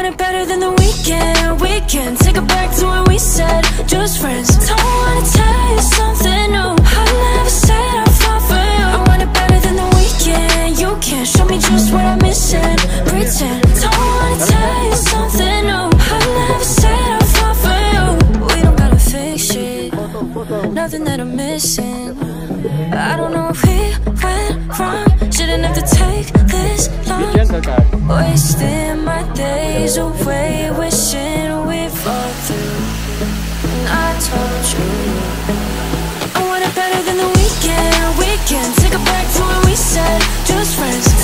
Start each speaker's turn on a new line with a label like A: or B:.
A: want it better than the weekend. We can take it back to when we said just friends. Don't wanna tell you something new. I never said I'll fall for you. I want it better than the weekend. You can't show me just what I'm missing. Pretend. Don't wanna tell you something new. I never said I'll fall for you. We don't gotta fix shit. Nothing that I'm missing. I don't know if we went wrong. Shouldn't have to take this long. Wasting my days away, wishing we fall through. And I told you I want it better than the weekend. We can take it back to when we said just friends.